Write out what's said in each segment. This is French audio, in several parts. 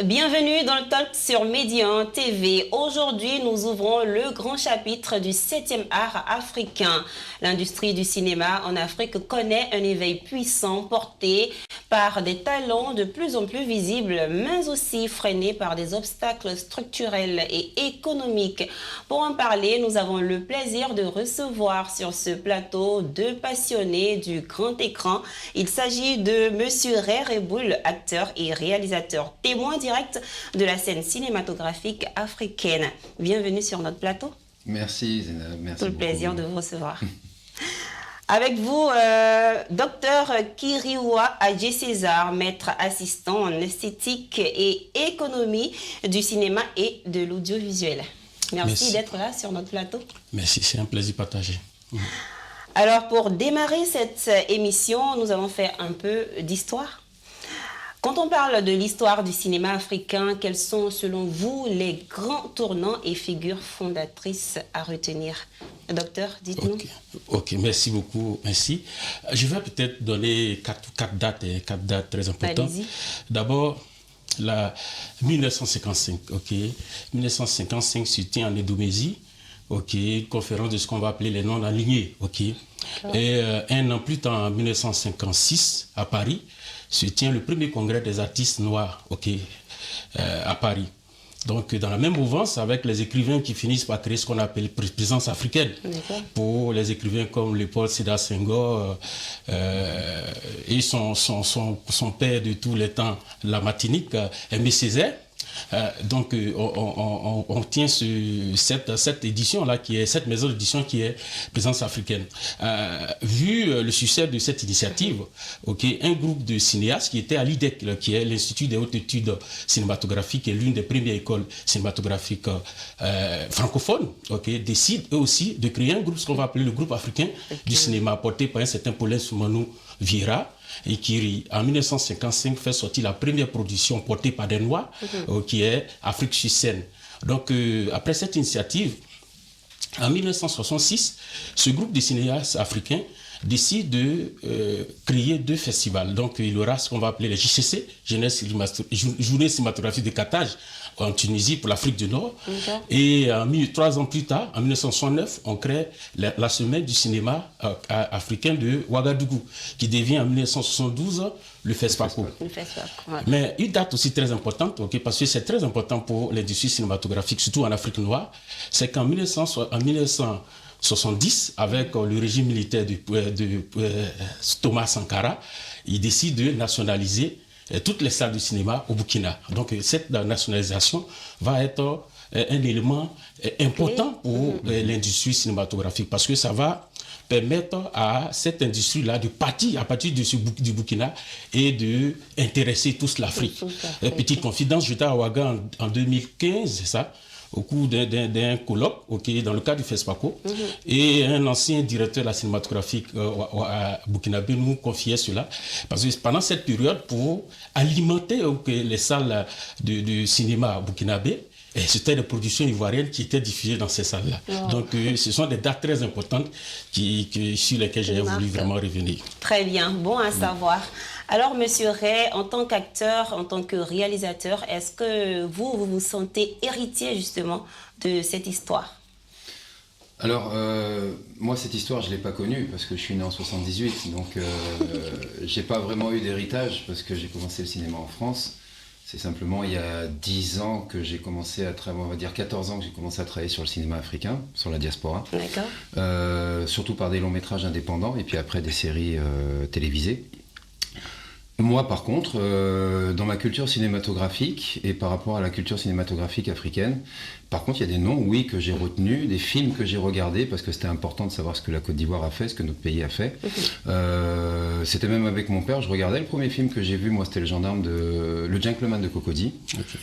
Bienvenue dans le Talk sur Média TV. Aujourd'hui, nous ouvrons le grand chapitre du 7e art africain. L'industrie du cinéma en Afrique connaît un éveil puissant porté par des talents de plus en plus visibles, mais aussi freinés par des obstacles structurels et économiques. Pour en parler, nous avons le plaisir de recevoir sur ce plateau deux passionnés du grand écran. Il s'agit de Monsieur Ray Reboul, acteur et réalisateur témoin direct de la scène cinématographique africaine. Bienvenue sur notre plateau. Merci Zénab, merci. Tout le beaucoup. plaisir de vous recevoir. Avec vous, Dr Kiriwa Adjé César, maître assistant en esthétique et économie du cinéma et de l'audiovisuel. Merci d'être là sur notre plateau. Merci, c'est un plaisir partagé. Alors, pour démarrer cette émission, nous allons faire un peu d'histoire. Quand on parle de l'histoire du cinéma africain, quels sont selon vous les grands tournants et figures fondatrices à retenir? Docteur, dites-nous. Ok, merci beaucoup, merci. Je vais peut-être donner quatre dates très importantes. D'abord, la 1955, 1955 se tient en Indonésie, conférence de ce qu'on va appeler les non-alignés, Et un an plus tard, en 1956, à Paris, se tient le premier congrès des artistes noirs, à Paris. Donc, dans la même mouvance, avec les écrivains qui finissent par créer ce qu'on appelle présence africaine. Pour les écrivains comme Léopold Sédar Senghor et son père de tous les temps, la Martinique, Aimé Césaire. Donc, on tient cette édition-là, cette maison d'édition qui est Présence africaine. Vu le succès de cette initiative, un groupe de cinéastes qui était à l'IDEC, qui est l'Institut des hautes études cinématographiques et l'une des premières écoles cinématographiques francophones, décide eux aussi de créer un groupe, ce qu'on va appeler le groupe africain du cinéma, porté par un certain Paulin Soumanou Vieira, et qui, en 1955, fait sortir la première production portée par des Noirs, qui est Afrique sur scène. Donc, après cette initiative, en 1966, ce groupe de cinéastes africains décide de créer deux festivals. Donc, il y aura ce qu'on va appeler les JCC, Journée cinématographique de Carthage, en Tunisie, pour l'Afrique du Nord. Et 3 ans plus tard, en 1969, on crée la semaine du cinéma africain de Ouagadougou, qui devient en 1972 le FESPACO. Mais une date aussi très importante, parce que c'est très important pour l'industrie cinématographique, surtout en Afrique noire, c'est qu'en 1970, avec le régime militaire de Thomas Sankara, il décide de nationaliser toutes les salles de cinéma au Burkina. Donc cette nationalisation va être un élément important pour l'industrie cinématographique, parce que ça va permettre à cette industrie-là de partir à partir du Burkina et d'intéresser tous l'Afrique. Petite confidence, j'étais à Ouaga en 2015, c'est ça, au cours d'un colloque, dans le cadre du FESPACO, et un ancien directeur de la cinématographique burkinabé nous confiait cela, parce que pendant cette période, pour alimenter les salles de cinéma burkinabé, c'était des productions ivoiriennes qui étaient diffusées dans ces salles-là. Donc, ce sont des dates très importantes sur lesquelles j'ai voulu vraiment revenir. Très bien, bon à savoir. Alors, Monsieur Ray, en tant qu'acteur, en tant que réalisateur, est-ce que vous vous sentez héritier justement de cette histoire? Alors, moi, cette histoire, je ne l'ai pas connue parce que je suis né en 78, donc je n'ai pas vraiment eu d'héritage parce que j'ai commencé le cinéma en France. C'est simplement il y a 10 ans que j'ai commencé à travailler, on va dire 14 ans que j'ai commencé à travailler sur le cinéma africain, sur la diaspora. D'accord. Surtout par des longs métrages indépendants et puis après des séries télévisées. Moi, par contre, dans ma culture cinématographique et par rapport à la culture cinématographique africaine, par contre, il y a des noms, oui, que j'ai retenus, des films que j'ai regardés, parce que c'était important de savoir ce que la Côte d'Ivoire a fait, ce que notre pays a fait. C'était même avec mon père, je regardais. Le premier film que j'ai vu, moi, c'était Le Gentleman de Cocody,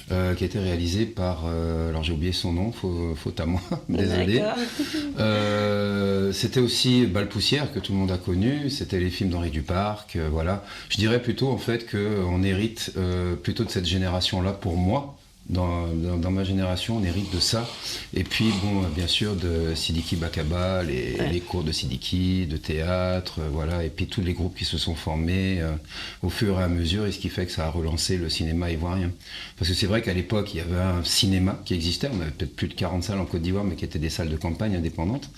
qui a été réalisé par... alors, j'ai oublié son nom, faute à moi, désolé. C'était aussi Balpoussière, que tout le monde a connu. C'était les films d'Henri Duparc, voilà. Je dirais plutôt plutôt en fait qu'on hérite plutôt de cette génération-là pour moi. Dans ma génération, on hérite de ça. Et puis, bon, bien sûr, de Sidiki Bakaba, les cours de Sidiki, de théâtre, voilà. Et puis, tous les groupes qui se sont formés au fur et à mesure, et ce qui fait que ça a relancé le cinéma ivoirien. Parce que c'est vrai qu'à l'époque, il y avait un cinéma qui existait. On avait peut-être plus de 40 salles en Côte d'Ivoire, mais qui étaient des salles de campagne indépendantes,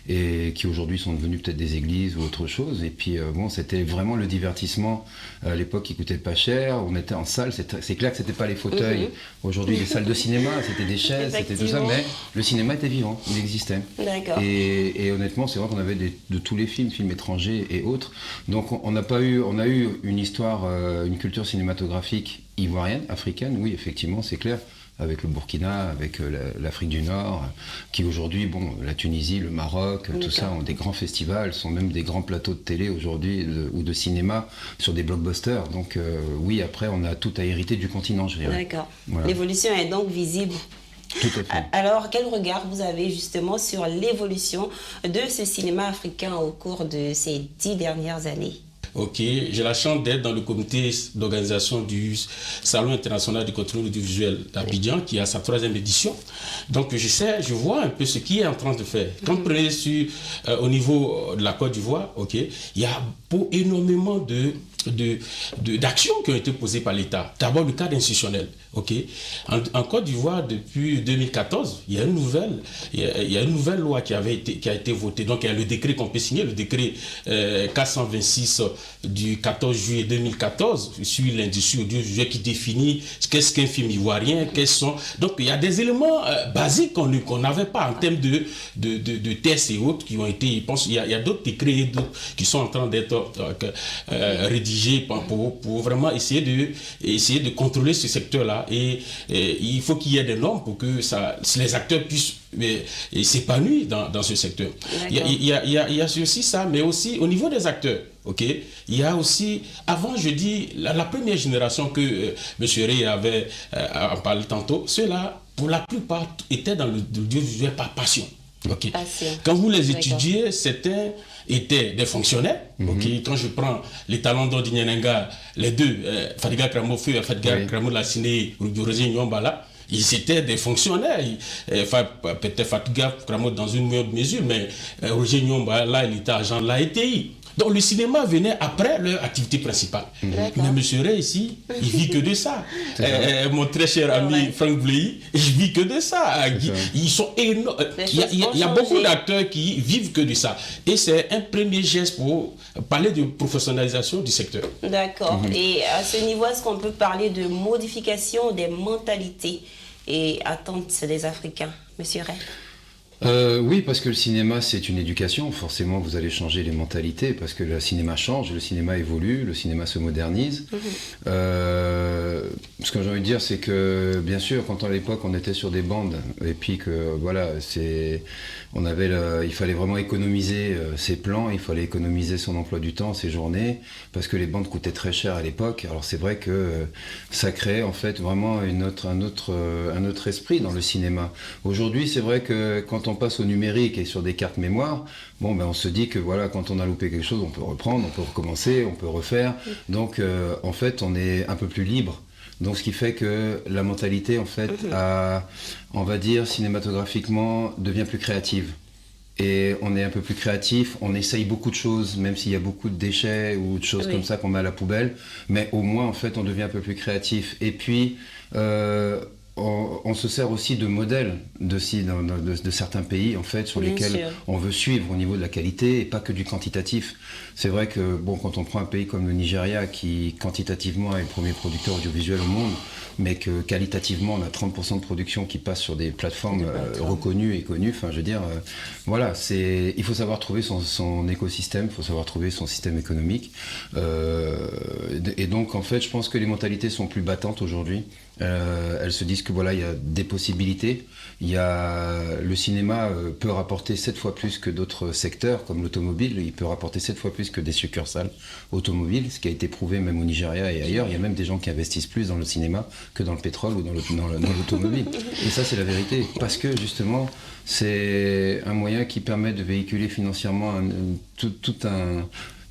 et qui aujourd'hui sont devenues peut-être des églises ou autre chose. Et puis, bon, c'était vraiment le divertissement à l'époque qui coûtait pas cher. On était en salle. C'est clair que c'était pas les fauteuils. Aujourd'hui, des salles de cinéma, c'était des chaises, c'était tout ça, mais le cinéma était vivant, il existait. D'accord. Et honnêtement, c'est vrai qu'on avait de tous les films étrangers et autres. Donc on a eu une histoire, une culture cinématographique ivoirienne, africaine, oui, effectivement, c'est clair. Avec le Burkina, avec l'Afrique du Nord, qui aujourd'hui, bon, la Tunisie, le Maroc, tout ça ont des grands festivals, sont même des grands plateaux de télé aujourd'hui ou de cinéma sur des blockbusters. Donc oui, après, on a tout à hériter du continent, je dirais. D'accord. Voilà. L'évolution est donc visible. Tout à fait. Alors, quel regard vous avez justement sur l'évolution de ce cinéma africain au cours de ces 10 dernières années? Ok, j'ai la chance d'être dans le comité d'organisation du Salon international du contenu audiovisuel d'Abidjan, qui a sa 3e édition. Donc je vois un peu ce qui est en train de faire. Quand vous prenez au niveau de la Côte d'Ivoire, ok, il y a énormément d'actions qui ont été posées par l'État. D'abord, le cadre institutionnel. Okay. En Côte d'Ivoire, depuis 2014, il y a une nouvelle loi qui a été votée. Donc, il y a le décret qu'on peut signer, le décret 426 du 14 juillet 2014 sur l'industrie audiovisuelle qui définit qu'est-ce qu'un film ivoirien, quels sont... Donc, il y a des éléments basiques qu'on n'avait pas en termes de tests et autres qui ont été... Je pense il y a d'autres décrets qui sont en train d'être rédigés pour vraiment essayer de contrôler ce secteur-là. Et il faut qu'il y ait des normes pour que les acteurs puissent s'épanouir dans ce secteur. Il y a aussi ça, mais aussi au niveau des acteurs. Okay. Il y a aussi, avant je dis, la première génération que M. Rey avait en parlé tantôt, ceux-là, pour la plupart, étaient dans l'audiovisuel par passion. Okay. Quand vous les étudiez, certains étaient des fonctionnaires. Okay. Quand je prends les talents d'Odinyanenga, les deux, Fadiga Kramo Feu et Fadiga Kramo Lassine, Roger Nyombala, ils étaient des fonctionnaires. Peut-être Fadiga Kramo dans une meilleure mesure, mais Roger Nyombala, là, il était agent de la ETI. Donc le cinéma venait après leur activité principale. Mais M. Rey ici, il vit que de ça. Mon très cher ami Franck Bley, il vit que de ça. Ils sont énormes. Il y a beaucoup d'acteurs qui vivent que de ça. Et c'est un premier geste pour parler de professionnalisation du secteur. D'accord. Et à ce niveau, est-ce qu'on peut parler de modification des mentalités et attentes des Africains, M. Rey? Oui, parce que le cinéma, c'est une éducation. Forcément, vous allez changer les mentalités parce que le cinéma change, le cinéma évolue, le cinéma se modernise. Ce que j'ai envie de dire, c'est que, bien sûr, quand à l'époque, on était sur des bandes, et puis que, voilà, il fallait vraiment économiser ses plans, il fallait économiser son emploi du temps, ses journées, parce que les bandes coûtaient très cher à l'époque. Alors c'est vrai que ça créait en fait vraiment un autre esprit dans le cinéma. Aujourd'hui, c'est vrai que quand on passe au numérique et sur des cartes mémoire, bon, ben on se dit que voilà, quand on a loupé quelque chose, on peut reprendre, on peut recommencer, on peut refaire. Donc en fait, on est un peu plus libre. Donc ce qui fait que la mentalité, en fait, on va dire, cinématographiquement, devient plus créative. Et on est un peu plus créatif, on essaye beaucoup de choses, même s'il y a beaucoup de déchets ou de choses comme ça qu'on met à la poubelle. Mais au moins, en fait, on devient un peu plus créatif. Et puis, on se sert aussi de modèles de certains pays, en fait, sur lesquels on veut suivre au niveau de la qualité et pas que du quantitatif. C'est vrai que, bon, quand on prend un pays comme le Nigeria, qui quantitativement est le premier producteur audiovisuel au monde, mais que qualitativement, on a 30% de production qui passe sur des plateformes reconnues et connues. Enfin, je veux dire, voilà, il faut savoir trouver son écosystème, il faut savoir trouver son système économique. Et donc, en fait, je pense que les mentalités sont plus battantes aujourd'hui. Elles se disent que voilà, il y a des possibilités. Le cinéma peut rapporter 7 fois plus que d'autres secteurs, comme l'automobile. Il peut rapporter 7 fois plus que des succursales automobiles, ce qui a été prouvé même au Nigeria et ailleurs. Il y a même des gens qui investissent plus dans le cinéma que dans le pétrole ou dans l'automobile. Et ça, c'est la vérité. Parce que justement, c'est un moyen qui permet de véhiculer financièrement toute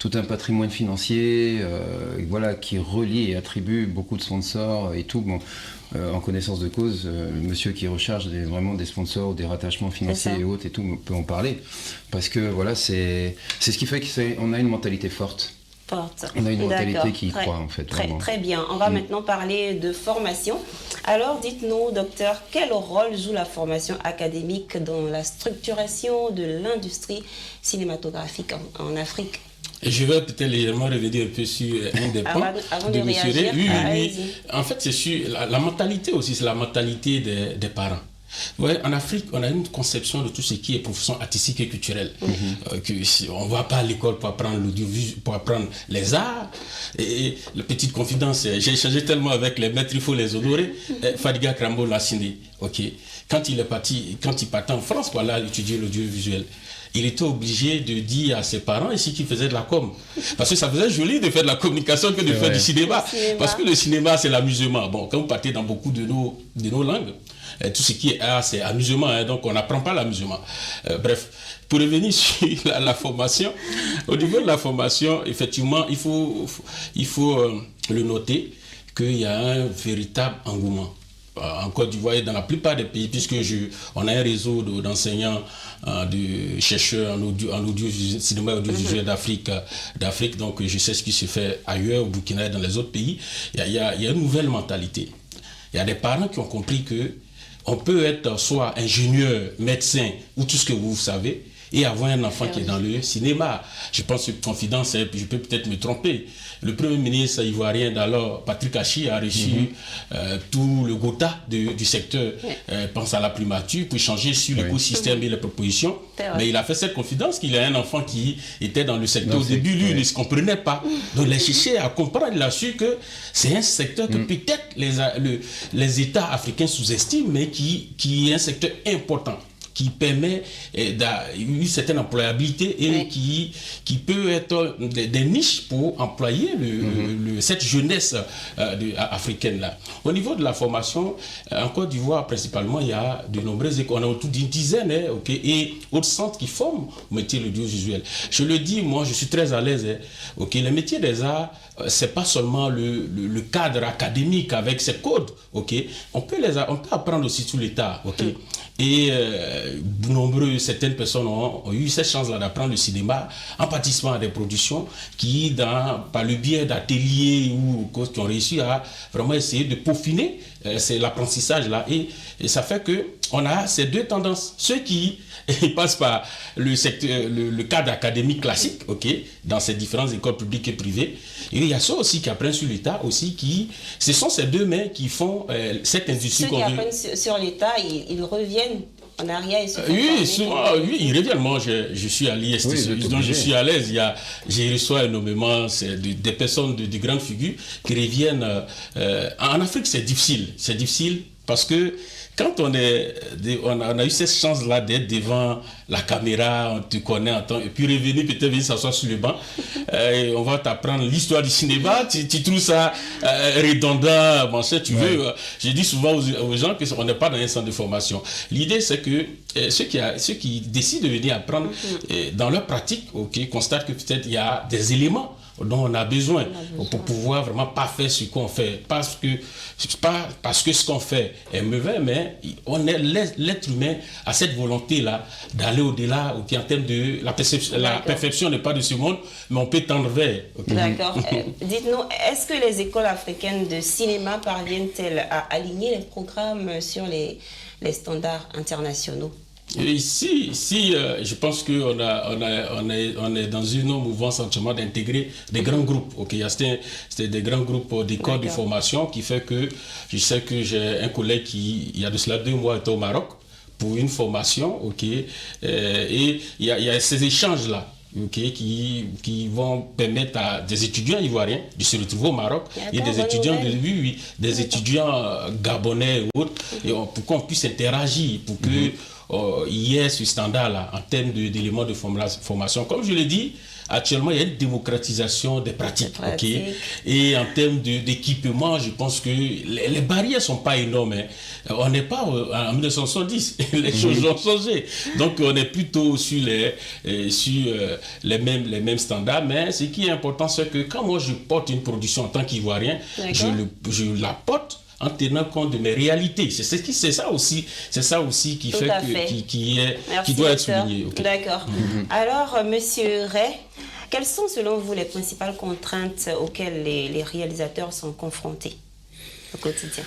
tout un patrimoine financier, voilà, qui relie et attribue beaucoup de sponsors et tout. Bon, en connaissance de cause, le monsieur qui recherche vraiment des sponsors, des rattachements financiers et autres et tout, peut en parler. Parce que voilà, c'est ce qui fait qu'on a une mentalité forte. On a une mentalité qui y croit en fait. Très bien. On va maintenant parler de formation. Alors dites-nous, docteur, quel rôle joue la formation académique dans la structuration de l'industrie cinématographique en Afrique? Je vais peut-être légèrement revenir un peu sur un des points de M. Ré. Oui. En fait, c'est sur la mentalité aussi, c'est la mentalité des parents. Ouais, en Afrique, on a une conception de tout ce qui est profession artistique et culturelle. On ne va pas à l'école pour apprendre l'audiovisuel, pour apprendre les arts. Et la petite confidence, j'ai échangé tellement avec les maîtres, il faut les honorer. Fadiga Krambo Lassine, quand il partait en France pour aller étudier l'audiovisuel, il était obligé de dire à ses parents ici qu'il faisait de la com. Parce que ça faisait joli de faire de la communication que de faire du cinéma. Parce que le cinéma, c'est l'amusement. Bon, quand vous partez dans beaucoup de nos langues, tout ce qui est art, c'est amusement, hein, donc on n'apprend pas l'amusement. Bref, pour revenir sur la formation, au niveau de la formation, effectivement, il faut le noter qu'il y a un véritable engouement. En Côte d'Ivoire et dans la plupart des pays, puisque on a un réseau d'enseignants, de chercheurs en cinéma et audiovisuel d'Afrique, donc je sais ce qui se fait ailleurs, au Burkina et dans les autres pays. Il y a une nouvelle mentalité. Il y a des parents qui ont compris que on peut être soit ingénieur, médecin ou tout ce que vous savez et avoir un enfant qui est dans le cinéma. Je pense que confidence, je peux peut-être me tromper. Le premier ministre ivoirien d'alors, Patrick Hachi, a reçu tout le quota du secteur, pense à la primature, pour changer sur l'écosystème et les propositions. Mais il a fait cette confidence qu'il a un enfant qui était dans le secteur. Au début, lui, il ne se comprenait pas. Donc, il a cherché à comprendre. Il a su que c'est un secteur que peut-être les États africains sous-estiment, mais qui est un secteur important, qui permet une certaine employabilité et qui peut être des niches pour employer cette jeunesse africaine-là. Au niveau de la formation, en Côte d'Ivoire, principalement, il y a de nombreuses écoles, on a autour d'une dizaine, et autres centres qui forment au métier de l'audiovisuel. Je le dis, moi, je suis très à l'aise. Les métiers des arts, c'est pas seulement le cadre académique avec ses codes. On peut apprendre aussi tout l'État. Et certaines personnes ont eu cette chance-là d'apprendre le cinéma en participant à des productions qui, par le biais d'ateliers ou qui ont réussi à vraiment essayer de peaufiner c'est l'apprentissage-là. Et ça fait qu'on a ces deux tendances. Ceux qui passent par le cadre académique classique, dans ces différentes écoles publiques et privées. Et il y a ceux aussi qui apprennent sur l'État aussi, ce sont ces deux mains qui font cette industrie. Ceux qui apprennent sur l'État, ils reviennent en arrière. Ils reviennent. Moi, je suis à l'IST, donc je suis à l'aise. J'ai reçu énormément des personnes de grandes figures qui reviennent. En Afrique, c'est difficile parce que quand on a eu cette chance-là d'être devant la caméra, on te connaît en temps, et puis revenir peut-être venir s'asseoir sur le banc, et on va t'apprendre l'histoire du cinéma, tu trouves ça redondant, tu veux. Je dis souvent aux gens qu'on n'est pas dans un centre de formation. L'idée, c'est que ceux qui décident de venir apprendre, dans leur pratique, constatent que peut-être il y a des éléments dont on a besoin pour pouvoir vraiment pas faire ce qu'on fait. Parce que ce qu'on fait est mauvais, mais l'être humain a cette volonté-là d'aller au-delà, en termes de la perception. La perfection n'est pas de ce monde, mais on peut tendre vers. D'accord. Dites-nous, est-ce que les écoles africaines de cinéma parviennent-elles à aligner les programmes sur les standards internationaux? Ici, je pense qu'on est dans une mouvance entièrement d'intégrer des grands groupes. C'était des grands groupes d'écoles de formation qui fait que je sais que j'ai un collègue qui, il y a de cela 2 mois, était au Maroc pour une formation. Et il y a ces échanges-là. Qui vont permettre à des étudiants ivoiriens de se retrouver au Maroc et des étudiants étudiants gabonais ou autres, et pour qu'on puisse interagir, pour que il y ait ce standard-là en termes d'éléments de formation. Comme je l'ai dit, actuellement, il y a une démocratisation des pratiques. Okay? Et en termes d'équipement, je pense que les barrières ne sont pas énormes. Hein. On n'est pas en 1970, les choses ont changé. Donc, on est plutôt sur les mêmes standards. Mais ce qui est important, c'est que quand moi je porte une production en tant qu'Ivoirien, je la porte en tenant compte de mes réalités. C'est ça aussi qui Tout fait qui doit être souligné. Okay. D'accord. Alors, Monsieur Ray, quelles sont selon vous les principales contraintes auxquelles les réalisateurs sont confrontés au quotidien?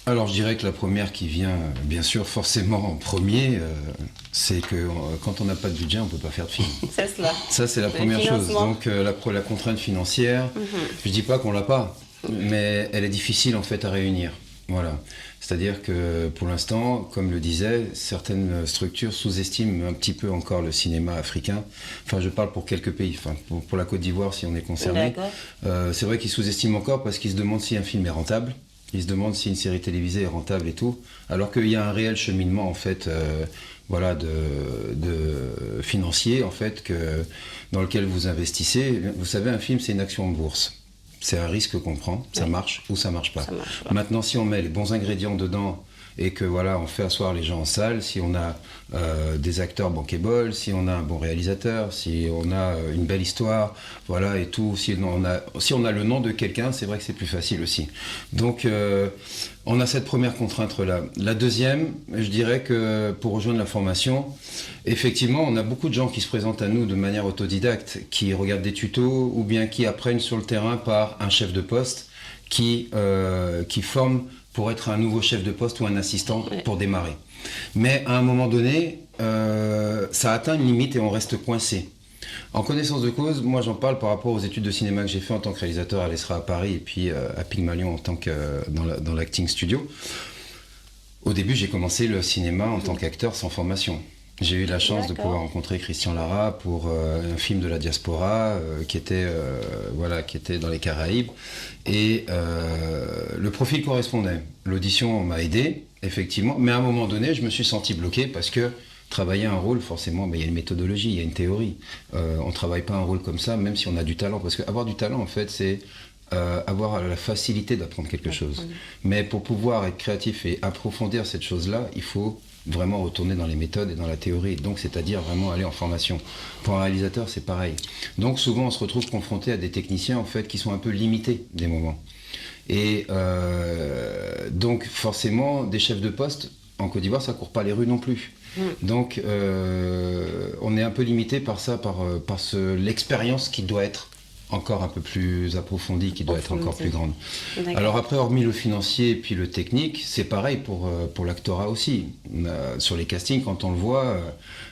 Alors je dirais que la première qui vient bien sûr forcément en premier, c'est que quand on n'a pas de budget, on ne peut pas faire de film. C'est cela. Ça c'est la première chose. Donc la contrainte financière, je ne dis pas qu'on l'a pas, mais elle est difficile en fait à réunir. Voilà. C'est-à-dire que pour l'instant, comme le disait, certaines structures sous-estiment un petit peu encore le cinéma africain. Enfin, je parle pour quelques pays, enfin, pour la Côte d'Ivoire si on est concerné. C'est vrai qu'ils sous-estiment encore parce qu'ils se demandent si un film est rentable. Ils se demandent si une série télévisée est rentable et tout. Alors qu'il y a un réel cheminement en fait, de financier en fait, dans lequel vous investissez. Vous savez, un film c'est une action en bourse. C'est un risque qu'on prend, ça marche ou ça marche pas. Maintenant, si on met les bons ingrédients dedans et que voilà, on fait asseoir les gens en salle, si on a des acteurs bankable, si on a un bon réalisateur, si on a une belle histoire, voilà et tout, si on a le nom de quelqu'un, c'est vrai que c'est plus facile aussi. Donc on a cette première contrainte-là. La deuxième, je dirais que pour rejoindre la formation, effectivement, on a beaucoup de gens qui se présentent à nous de manière autodidacte, qui regardent des tutos ou bien qui apprennent sur le terrain par un chef de poste qui forme pour être un nouveau chef de poste ou un assistant pour démarrer. Mais à un moment donné, ça atteint une limite et on reste coincé. En connaissance de cause, moi j'en parle par rapport aux études de cinéma que j'ai fait en tant que réalisateur à l'ESRA à Paris et puis à Pygmalion en tant que dans l'acting studio. Au début, j'ai commencé le cinéma en tant qu'acteur sans formation. J'ai eu la chance de pouvoir rencontrer Christian Lara pour un film de la diaspora qui était dans les Caraïbes. Et le profil correspondait. L'audition m'a aidé, effectivement. Mais à un moment donné, je me suis senti bloqué parce que travailler un rôle, forcément, il y a une méthodologie, il y a une théorie. On ne travaille pas un rôle comme ça, même si on a du talent. Parce qu'avoir du talent, en fait, c'est avoir la facilité d'apprendre quelque chose. Mais pour pouvoir être créatif et approfondir cette chose-là, il faut vraiment retourner dans les méthodes et dans la théorie, donc c'est-à-dire vraiment aller en formation. Pour un réalisateur, c'est pareil. Donc souvent, on se retrouve confronté à des techniciens en fait qui sont un peu limités des moments. Et donc forcément, des chefs de poste en Côte d'Ivoire, ça court pas les rues non plus. Donc on est un peu limité par ça, par l'expérience qui doit être encore un peu plus approfondie, qui doit être encore plus grande. Alors après, hormis le financier et puis le technique, c'est pareil pour l'actorat aussi. Sur les castings, quand on le voit,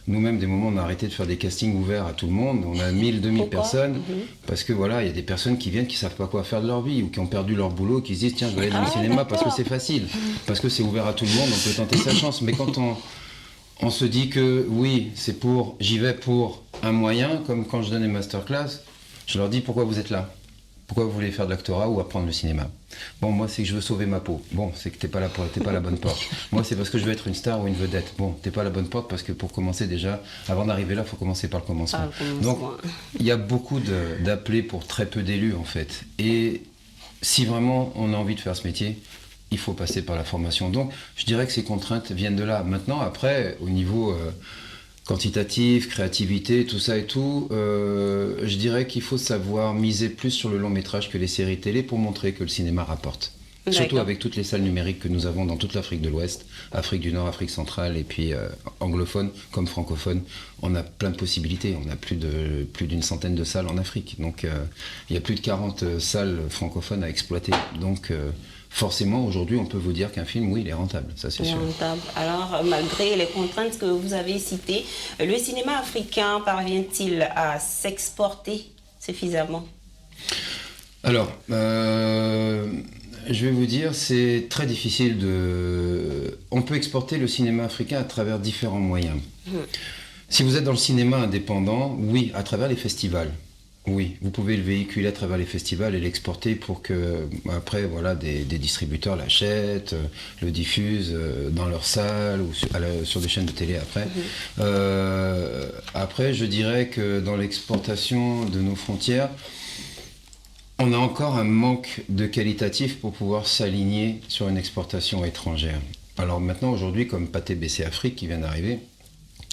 nous-mêmes, des moments, on a arrêté de faire des castings ouverts à tout le monde. On a 1000, 2000 personnes, parce que voilà, il y a des personnes qui viennent, qui savent pas quoi faire de leur vie, ou qui ont perdu leur boulot, qui se disent, tiens, je vais aller dans le cinéma parce que c'est facile, parce que c'est ouvert à tout le monde, on peut tenter sa chance. Mais quand on se dit que oui, j'y vais pour un moyen, comme quand je donne des masterclass, je leur dis pourquoi vous êtes là, pourquoi vous voulez faire de l'actorat ou apprendre le cinéma. Bon, moi c'est que je veux sauver ma peau. Bon, c'est que t'es pas la bonne porte. Moi c'est parce que je veux être une star ou une vedette. Bon, t'es pas la bonne porte parce que pour commencer déjà, avant d'arriver là, il faut commencer par le commencement. Donc il y a beaucoup d'appelés pour très peu d'élus en fait. Et si vraiment on a envie de faire ce métier, il faut passer par la formation. Donc je dirais que ces contraintes viennent de là. Maintenant, après, au niveau quantitatif, créativité, tout ça et tout, je dirais qu'il faut savoir miser plus sur le long métrage que les séries télé pour montrer que le cinéma rapporte. Surtout avec toutes les salles numériques que nous avons dans toute l'Afrique de l'Ouest, Afrique du Nord, Afrique centrale et puis anglophone comme francophone, on a plein de possibilités. On a plus d'une centaine de salles en Afrique. Donc il y a plus de 40 salles francophones à exploiter. Donc forcément, aujourd'hui, on peut vous dire qu'un film, oui, il est rentable, ça c'est sûr. Rentable. Alors, malgré les contraintes que vous avez citées, le cinéma africain parvient-il à s'exporter suffisamment? Alors, je vais vous dire, c'est très difficile on peut exporter le cinéma africain à travers différents moyens. Si vous êtes dans le cinéma indépendant, oui, à travers les festivals. Oui, vous pouvez le véhiculer à travers les festivals et l'exporter pour que, après, voilà, des distributeurs l'achètent, le diffusent dans leur salle ou sur des chaînes de télé après. Après, je dirais que dans l'exportation de nos frontières, on a encore un manque de qualitatif pour pouvoir s'aligner sur une exportation étrangère. Alors maintenant, aujourd'hui, comme Pathé BC Afrique qui vient d'arriver,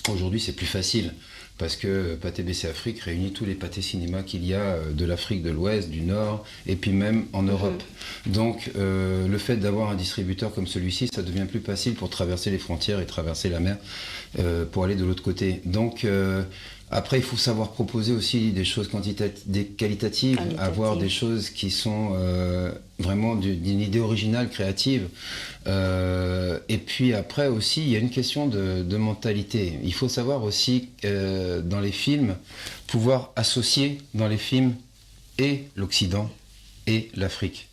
aujourd'hui c'est plus facile. Parce que Pathé BC Afrique réunit tous les pâtés cinéma qu'il y a de l'Afrique de l'Ouest, du Nord, et puis même en Europe. Donc le fait d'avoir un distributeur comme celui-ci, ça devient plus facile pour traverser les frontières et traverser la mer pour aller de l'autre côté. Donc après, il faut savoir proposer aussi des choses qualitatives, avoir des choses qui sont vraiment d'une idée originale, créative. Et puis après aussi, il y a une question de mentalité. Il faut savoir aussi, dans les films, pouvoir associer dans les films et l'Occident et l'Afrique.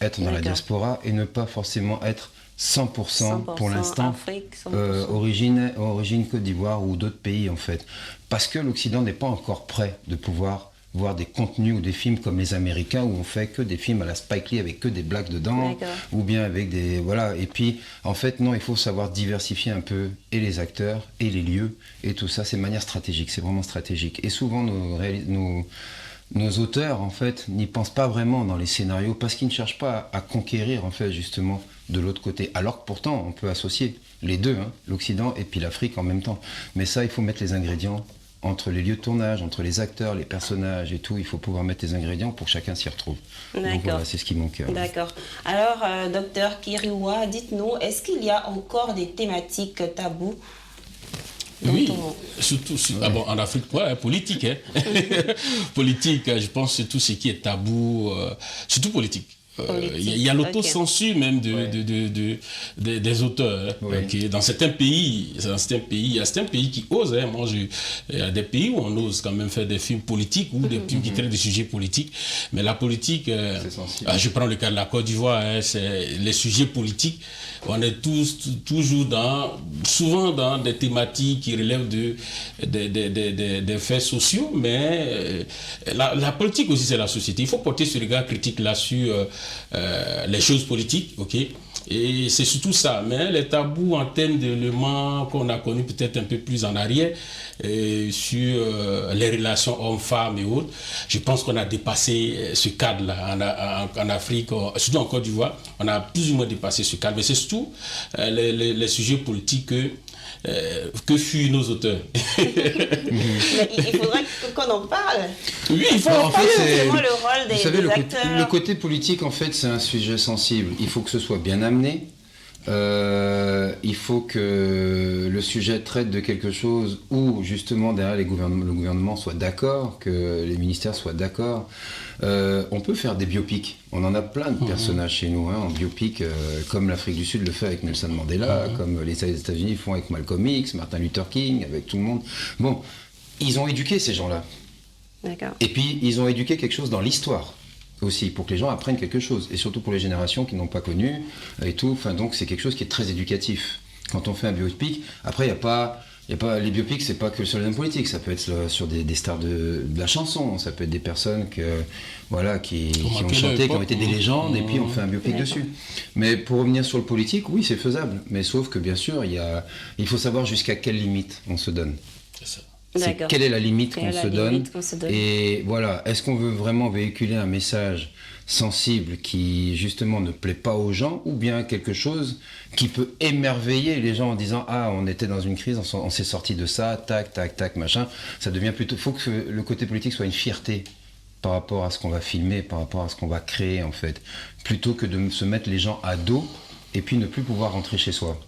Être dans la diaspora et ne pas forcément être 100% pour l'instant Afrique, 100%. Origine Côte d'Ivoire ou d'autres pays en fait. Parce que l'Occident n'est pas encore prêt de pouvoir voir des contenus ou des films comme les Américains où on fait que des films à la Spike Lee avec que des blagues dedans ou bien avec des... Voilà. Et puis en fait non, il faut savoir diversifier un peu et les acteurs et les lieux et tout ça, c'est de manière stratégique, c'est vraiment stratégique. Et souvent nos auteurs en fait n'y pensent pas vraiment dans les scénarios parce qu'ils ne cherchent pas à conquérir en fait justement de l'autre côté, alors que pourtant on peut associer les deux, hein, l'Occident et puis l'Afrique en même temps. Mais ça, il faut mettre les ingrédients entre les lieux de tournage, entre les acteurs, les personnages et tout. Il faut pouvoir mettre les ingrédients pour que chacun s'y retrouve. Donc voilà, c'est ce qui manque. D'accord. Alors, docteur Kiriwa, dites-nous, est-ce qu'il y a encore des thématiques tabous? Oui, surtout en Afrique, politique. Hein. Politique, je pense que tout ce qui est tabou, surtout politique. Il y a l'autocensure même des auteurs. Hein, dans certains pays, il y a certains pays qui osent. Hein, il y a des pays où on ose quand même faire des films politiques ou des films qui traitent des sujets politiques. Mais la politique, je prends le cas de la Côte d'Ivoire, hein, c'est les sujets politiques. On est toujours souvent dans des thématiques qui relèvent des faits sociaux, mais la politique aussi c'est la société. Il faut porter ce regard critique là sur les choses politiques, ok. Et c'est surtout ça. Mais les tabous en termes d'éléments qu'on a connus peut-être un peu plus en arrière, sur les relations hommes-femmes et autres, je pense qu'on a dépassé ce cadre-là en Afrique, surtout en Côte d'Ivoire. On a plus ou moins dépassé ce cadre. Mais c'est surtout les sujets politiques que fuient nos auteurs. Mais il faudrait qu'on en parle. Oui, il faut en parler. C'est vraiment le rôle des acteurs. Le côté politique, en fait, c'est un sujet sensible. Il faut que ce soit bien amené. Il faut que le sujet traite de quelque chose où, justement, derrière le gouvernement soit d'accord, que les ministères soient d'accord. On peut faire des biopics. On en a plein de personnages chez nous, hein, en biopic, comme l'Afrique du Sud le fait avec Nelson Mandela, comme les États-Unis font avec Malcolm X, Martin Luther King, avec tout le monde. Bon, ils ont éduqué ces gens-là. D'accord. Et puis, ils ont éduqué quelque chose dans l'histoire aussi, pour que les gens apprennent quelque chose. Et surtout pour les générations qui n'ont pas connu et tout. Enfin, donc, c'est quelque chose qui est très éducatif. Quand on fait un biopic, après, il n'y a pas... les biopics, c'est pas que sur les hommes politiques, ça peut être sur des stars de la chanson, ça peut être des personnes qui ont chanté, qui ont été des légendes, et puis on fait un biopic dessus. Mais pour revenir sur le politique, oui, c'est faisable. Mais sauf que bien sûr, il faut savoir jusqu'à quelle limite on se donne. C'est ça. Quelle est la limite qu'on se donne. Et voilà, est-ce qu'on veut vraiment véhiculer un message sensible qui justement ne plaît pas aux gens, ou bien quelque chose qui peut émerveiller les gens en disant ah, on était dans une crise, on s'est sorti de ça, tac tac tac machin. Ça devient plutôt, faut que le côté politique soit une fierté par rapport à ce qu'on va filmer, par rapport à ce qu'on va créer en fait, plutôt que de se mettre les gens à dos et puis ne plus pouvoir rentrer chez soi.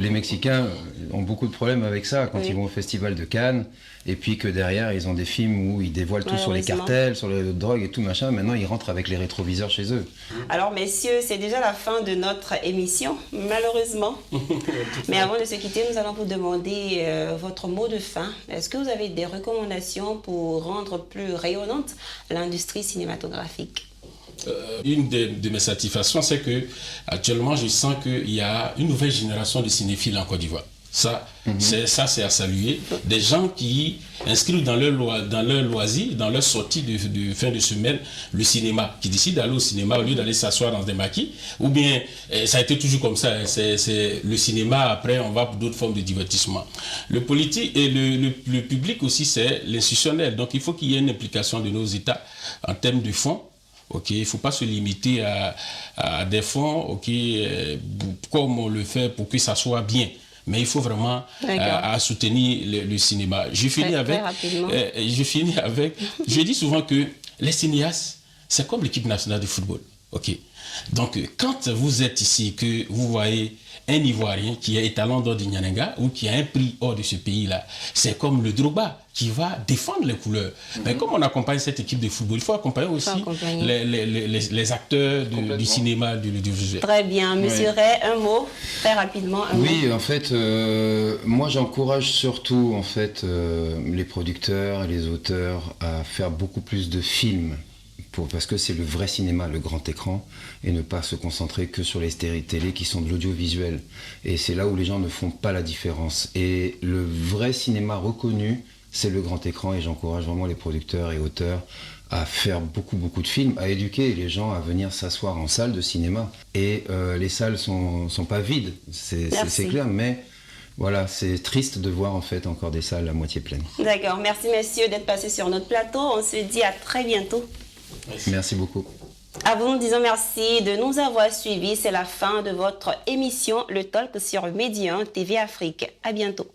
Les Mexicains ont beaucoup de problèmes avec ça quand ils vont au festival de Cannes, et puis que derrière ils ont des films où ils dévoilent tout sur les cartels, sur les drogues et tout machin. Maintenant ils rentrent avec les rétroviseurs chez eux. Alors messieurs, c'est déjà la fin de notre émission, malheureusement. Mais avant de se quitter, nous allons vous demander votre mot de fin. Est-ce que vous avez des recommandations pour rendre plus rayonnante l'industrie cinématographique? Une de mes satisfactions, c'est que actuellement je sens qu'il y a une nouvelle génération de cinéphiles en Côte d'Ivoire. Ça, c'est à saluer. Des gens qui inscrivent dans leur loisir, dans leur sortie de fin de semaine, le cinéma, qui décident d'aller au cinéma au lieu d'aller s'asseoir dans des maquis. Ou bien, ça a été toujours comme ça, c'est le cinéma, après on va pour d'autres formes de divertissement. Le politique et le public aussi, c'est l'institutionnel. Donc il faut qu'il y ait une implication de nos États en termes de fonds. Ok, il ne faut pas se limiter à des fonds, ok, comme on le fait pour que ça soit bien. Mais il faut vraiment à soutenir le cinéma. Je finis avec, je dis souvent que les cinéastes, c'est comme l'équipe nationale de football. Ok. Donc, quand vous êtes ici, que vous voyez un Ivoirien qui est étalon d'or du Nyanenga ou qui a un prix hors de ce pays-là, c'est comme le Drogba qui va défendre les couleurs. Mais comme on accompagne cette équipe de football, il faut accompagner aussi les acteurs du cinéma, du visuel. Très bien. Monsieur Ray, un mot, très rapidement. Oui, en fait, moi j'encourage surtout en fait, les producteurs et les auteurs à faire beaucoup plus de films. Parce que c'est le vrai cinéma, le grand écran, et ne pas se concentrer que sur les séries télé qui sont de l'audiovisuel. Et c'est là où les gens ne font pas la différence. Et le vrai cinéma reconnu, c'est le grand écran, et j'encourage vraiment les producteurs et auteurs à faire beaucoup de films, à éduquer les gens à venir s'asseoir en salle de cinéma. Et les salles sont pas vides, c'est clair, mais... Voilà, c'est triste de voir en fait encore des salles à moitié pleines. D'accord, merci messieurs d'être passés sur notre plateau. On se dit à très bientôt. Merci beaucoup. À vous, nous disons merci de nous avoir suivis. C'est la fin de votre émission, le Talk sur Média TV Afrique. À bientôt.